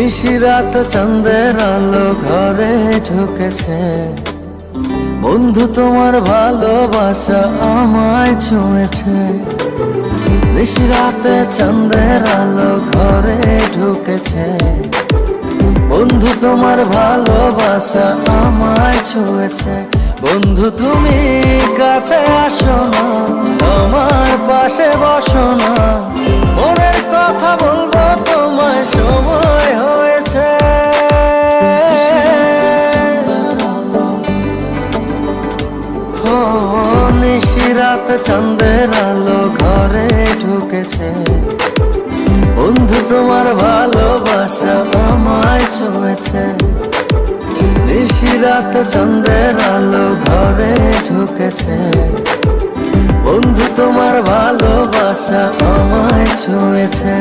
নিশিরাত চাঁদের আলো ঘরে ঢুকেছে, বন্ধু তোমার ভালোবাসা আমায় ছুঁয়েছে। নিশিরাতে চাঁদের আলো ঘরে ঢুকেছে, বন্ধু তোমার ভালোবাসা আমায় ছুঁয়েছে। বন্ধু তুমি কাছে আসো না, আমার পাশে বসো না, মনের কথা বলবো তোমায় সময় হয়েছে। ও নিশিরাত চাঁদের আলো ঘরে ঢুকেছে, বন্ধু তোমার ভালোবাসা আমায় ছুঁয়েছে। নিশিরাত চাঁদের আলো ঘরে ঢুকেছে, বন্ধু তোমার ভালোবাসা আমায় ছুঁয়েছে।